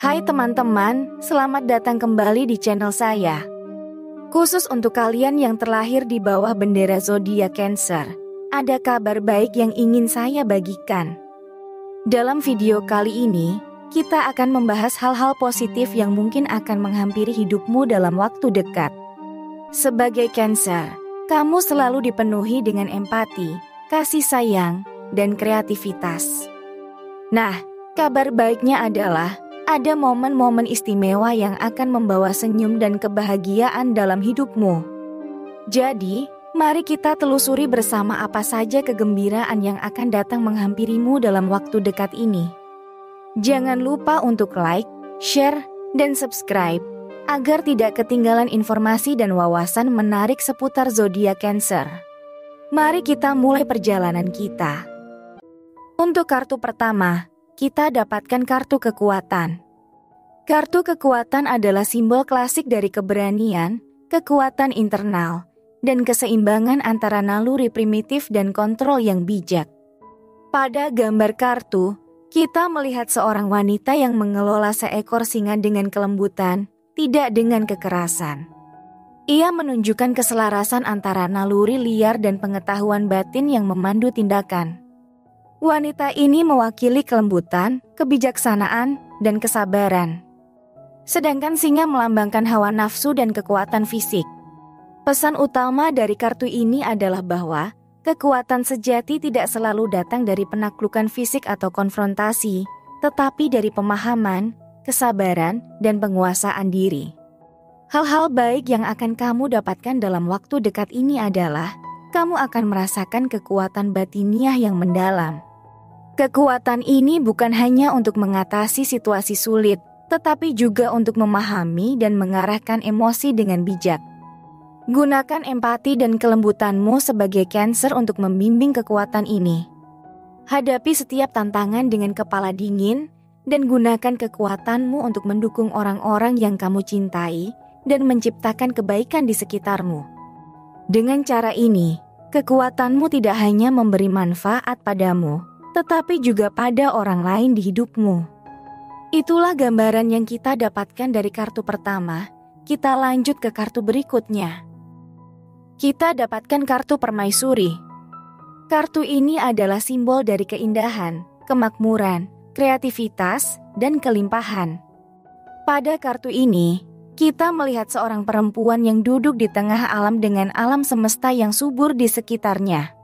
Hai teman-teman, selamat datang kembali di channel saya. Khusus untuk kalian yang terlahir di bawah bendera zodiak Cancer, ada kabar baik yang ingin saya bagikan. Dalam video kali ini, kita akan membahas hal-hal positif yang mungkin akan menghampiri hidupmu dalam waktu dekat. Sebagai Cancer, kamu selalu dipenuhi dengan empati, kasih sayang, dan kreativitas. Nah, kabar baiknya adalah ada momen-momen istimewa yang akan membawa senyum dan kebahagiaan dalam hidupmu. Jadi, mari kita telusuri bersama apa saja kegembiraan yang akan datang menghampirimu dalam waktu dekat ini. Jangan lupa untuk like, share, dan subscribe agar tidak ketinggalan informasi dan wawasan menarik seputar zodiak Cancer. Mari kita mulai perjalanan kita. Untuk kartu pertama, kita dapatkan kartu kekuatan. Kartu kekuatan adalah simbol klasik dari keberanian, kekuatan internal, dan keseimbangan antara naluri primitif dan kontrol yang bijak. Pada gambar kartu, kita melihat seorang wanita yang mengelola seekor singa dengan kelembutan, tidak dengan kekerasan. Ia menunjukkan keselarasan antara naluri liar dan pengetahuan batin yang memandu tindakan. Wanita ini mewakili kelembutan, kebijaksanaan, dan kesabaran. Sedangkan singa melambangkan hawa nafsu dan kekuatan fisik. Pesan utama dari kartu ini adalah bahwa kekuatan sejati tidak selalu datang dari penaklukan fisik atau konfrontasi, tetapi dari pemahaman, kesabaran, dan penguasaan diri. Hal-hal baik yang akan kamu dapatkan dalam waktu dekat ini adalah kamu akan merasakan kekuatan batiniah yang mendalam. Kekuatan ini bukan hanya untuk mengatasi situasi sulit, tetapi juga untuk memahami dan mengarahkan emosi dengan bijak. Gunakan empati dan kelembutanmu sebagai Cancer untuk membimbing kekuatan ini. Hadapi setiap tantangan dengan kepala dingin dan gunakan kekuatanmu untuk mendukung orang-orang yang kamu cintai dan menciptakan kebaikan di sekitarmu. Dengan cara ini, kekuatanmu tidak hanya memberi manfaat padamu, tetapi juga pada orang lain di hidupmu. Itulah gambaran yang kita dapatkan dari kartu pertama. Kita lanjut ke kartu berikutnya. Kita dapatkan kartu permaisuri. Kartu ini adalah simbol dari keindahan, kemakmuran, kreativitas, dan kelimpahan. Pada kartu ini, kita melihat seorang perempuan yang duduk di tengah alam dengan alam semesta yang subur di sekitarnya.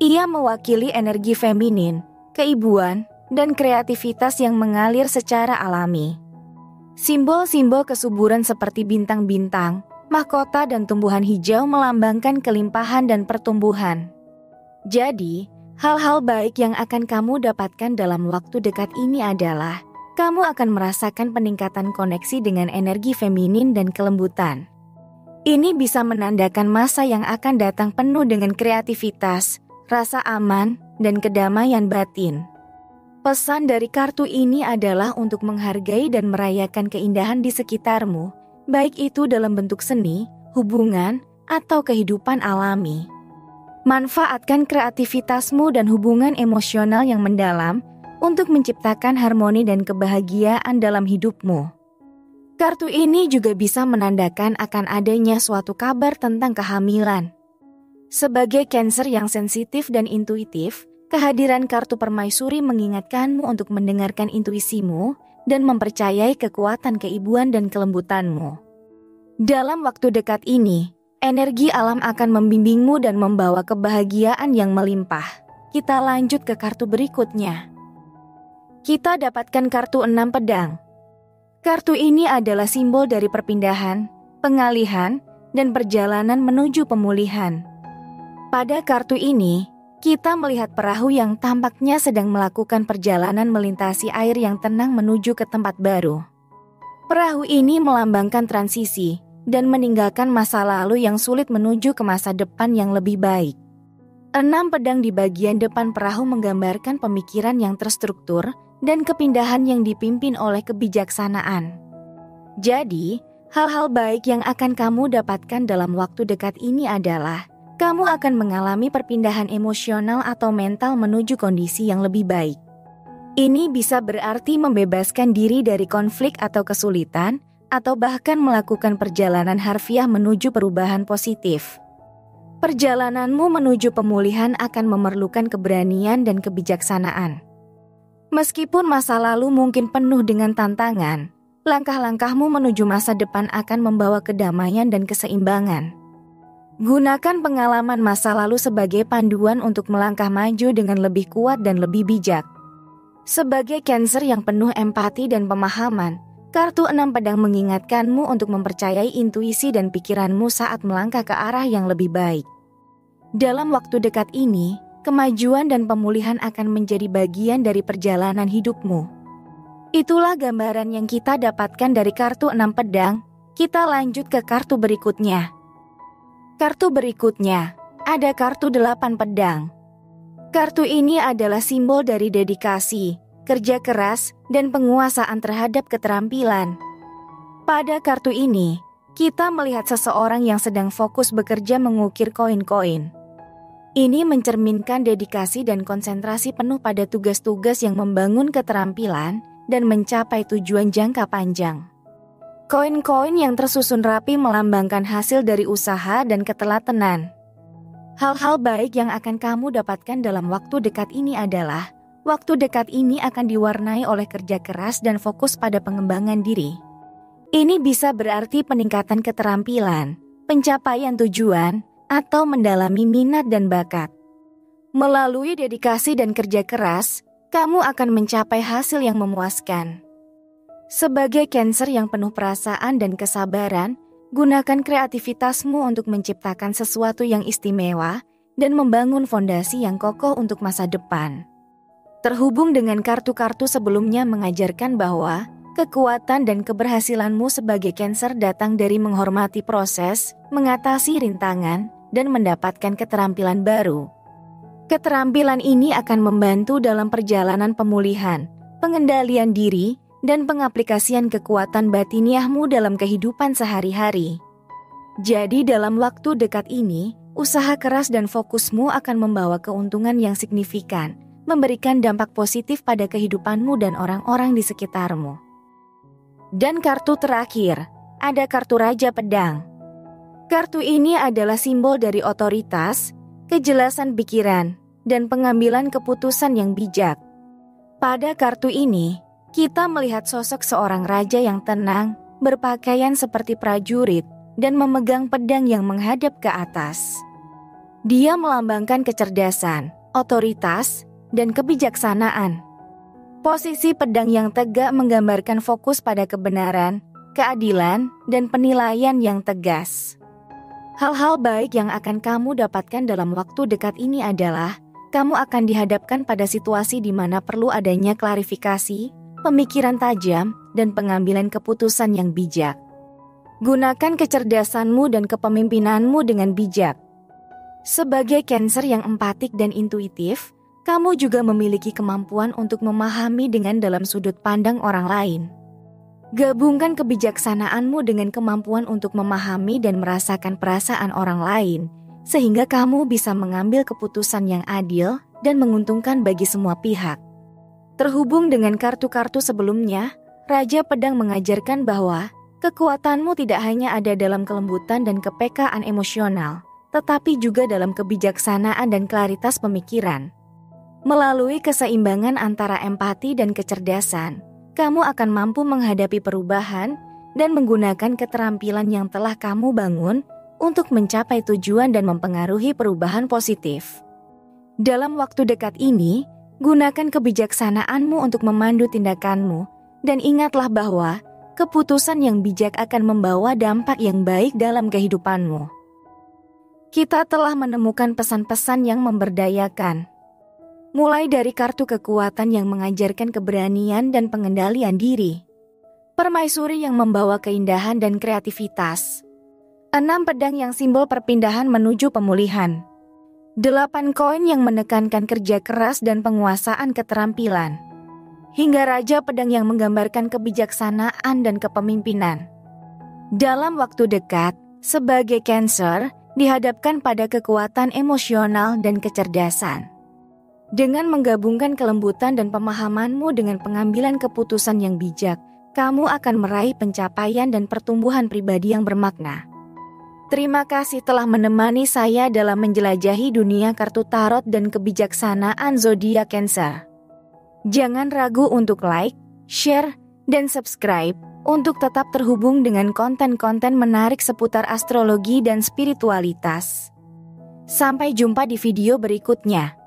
Ia mewakili energi feminin, keibuan, dan kreativitas yang mengalir secara alami. Simbol-simbol kesuburan seperti bintang-bintang, mahkota, dan tumbuhan hijau melambangkan kelimpahan dan pertumbuhan. Jadi, hal-hal baik yang akan kamu dapatkan dalam waktu dekat ini adalah kamu akan merasakan peningkatan koneksi dengan energi feminin dan kelembutan. Ini bisa menandakan masa yang akan datang penuh dengan kreativitas, rasa aman, dan kedamaian batin. Pesan dari kartu ini adalah untuk menghargai dan merayakan keindahan di sekitarmu, baik itu dalam bentuk seni, hubungan, atau kehidupan alami. Manfaatkan kreativitasmu dan hubungan emosional yang mendalam untuk menciptakan harmoni dan kebahagiaan dalam hidupmu. Kartu ini juga bisa menandakan akan adanya suatu kabar tentang kehamilan. Sebagai Cancer yang sensitif dan intuitif, kehadiran kartu permaisuri mengingatkanmu untuk mendengarkan intuisimu dan mempercayai kekuatan keibuan dan kelembutanmu. Dalam waktu dekat ini, energi alam akan membimbingmu dan membawa kebahagiaan yang melimpah. Kita lanjut ke kartu berikutnya. Kita dapatkan kartu 6 pedang. Kartu ini adalah simbol dari perpindahan, pengalihan, dan perjalanan menuju pemulihan. Pada kartu ini, kita melihat perahu yang tampaknya sedang melakukan perjalanan melintasi air yang tenang menuju ke tempat baru. Perahu ini melambangkan transisi dan meninggalkan masa lalu yang sulit menuju ke masa depan yang lebih baik. 6 pedang di bagian depan perahu menggambarkan pemikiran yang terstruktur dan kepindahan yang dipimpin oleh kebijaksanaan. Jadi, hal-hal baik yang akan kamu dapatkan dalam waktu dekat ini adalah kamu akan mengalami perpindahan emosional atau mental menuju kondisi yang lebih baik. Ini bisa berarti membebaskan diri dari konflik atau kesulitan, atau bahkan melakukan perjalanan harfiah menuju perubahan positif. Perjalananmu menuju pemulihan akan memerlukan keberanian dan kebijaksanaan. Meskipun masa lalu mungkin penuh dengan tantangan, langkah-langkahmu menuju masa depan akan membawa kedamaian dan keseimbangan. Gunakan pengalaman masa lalu sebagai panduan untuk melangkah maju dengan lebih kuat dan lebih bijak. Sebagai Cancer yang penuh empati dan pemahaman, kartu 6 pedang mengingatkanmu untuk mempercayai intuisi dan pikiranmu saat melangkah ke arah yang lebih baik. Dalam waktu dekat ini, kemajuan dan pemulihan akan menjadi bagian dari perjalanan hidupmu. Itulah gambaran yang kita dapatkan dari kartu 6 pedang. Kita lanjut ke kartu berikutnya. Kartu berikutnya, ada kartu 8 pedang. Kartu ini adalah simbol dari dedikasi, kerja keras, dan penguasaan terhadap keterampilan. Pada kartu ini, kita melihat seseorang yang sedang fokus bekerja mengukir koin-koin. Ini mencerminkan dedikasi dan konsentrasi penuh pada tugas-tugas yang membangun keterampilan dan mencapai tujuan jangka panjang. Koin-koin yang tersusun rapi melambangkan hasil dari usaha dan ketelatenan. Hal-hal baik yang akan kamu dapatkan dalam waktu dekat ini adalah, waktu dekat ini akan diwarnai oleh kerja keras dan fokus pada pengembangan diri. Ini bisa berarti peningkatan keterampilan, pencapaian tujuan, atau mendalami minat dan bakat. Melalui dedikasi dan kerja keras, kamu akan mencapai hasil yang memuaskan. Sebagai Cancer yang penuh perasaan dan kesabaran, gunakan kreativitasmu untuk menciptakan sesuatu yang istimewa dan membangun fondasi yang kokoh untuk masa depan. Terhubung dengan kartu-kartu sebelumnya mengajarkan bahwa kekuatan dan keberhasilanmu sebagai Cancer datang dari menghormati proses, mengatasi rintangan, dan mendapatkan keterampilan baru. Keterampilan ini akan membantu dalam perjalanan pemulihan, pengendalian diri, dan pengaplikasian kekuatan batiniahmu dalam kehidupan sehari-hari. Jadi dalam waktu dekat ini, usaha keras dan fokusmu akan membawa keuntungan yang signifikan, memberikan dampak positif pada kehidupanmu dan orang-orang di sekitarmu. Dan kartu terakhir, ada kartu Raja Pedang. Kartu ini adalah simbol dari otoritas, kejelasan pikiran, dan pengambilan keputusan yang bijak. Pada kartu ini, kita melihat sosok seorang raja yang tenang, berpakaian seperti prajurit, dan memegang pedang yang menghadap ke atas. Dia melambangkan kecerdasan, otoritas, dan kebijaksanaan. Posisi pedang yang tegak menggambarkan fokus pada kebenaran, keadilan, dan penilaian yang tegas. Hal-hal baik yang akan kamu dapatkan dalam waktu dekat ini adalah, kamu akan dihadapkan pada situasi di mana perlu adanya klarifikasi, pemikiran tajam, dan pengambilan keputusan yang bijak. Gunakan kecerdasanmu dan kepemimpinanmu dengan bijak. Sebagai Cancer yang empatik dan intuitif, kamu juga memiliki kemampuan untuk memahami dengan dalam sudut pandang orang lain. Gabungkan kebijaksanaanmu dengan kemampuan untuk memahami dan merasakan perasaan orang lain, sehingga kamu bisa mengambil keputusan yang adil dan menguntungkan bagi semua pihak. Terhubung dengan kartu-kartu sebelumnya, Raja Pedang mengajarkan bahwa kekuatanmu tidak hanya ada dalam kelembutan dan kepekaan emosional, tetapi juga dalam kebijaksanaan dan klaritas pemikiran. Melalui keseimbangan antara empati dan kecerdasan, kamu akan mampu menghadapi perubahan dan menggunakan keterampilan yang telah kamu bangun untuk mencapai tujuan dan mempengaruhi perubahan positif. Dalam waktu dekat ini, gunakan kebijaksanaanmu untuk memandu tindakanmu, dan ingatlah bahwa keputusan yang bijak akan membawa dampak yang baik dalam kehidupanmu. Kita telah menemukan pesan-pesan yang memberdayakan. Mulai dari kartu kekuatan yang mengajarkan keberanian dan pengendalian diri. Permaisuri yang membawa keindahan dan kreativitas. 6 pedang yang simbol perpindahan menuju pemulihan. 8 koin yang menekankan kerja keras dan penguasaan keterampilan. Hingga Raja Pedang yang menggambarkan kebijaksanaan dan kepemimpinan. Dalam waktu dekat, sebagai Cancer, dihadapkan pada kekuatan emosional dan kecerdasan. Dengan menggabungkan kelembutan dan pemahamanmu dengan pengambilan keputusan yang bijak, kamu akan meraih pencapaian dan pertumbuhan pribadi yang bermakna. Terima kasih telah menemani saya dalam menjelajahi dunia kartu tarot dan kebijaksanaan zodiak Cancer. Jangan ragu untuk like, share, dan subscribe untuk tetap terhubung dengan konten-konten menarik seputar astrologi dan spiritualitas. Sampai jumpa di video berikutnya.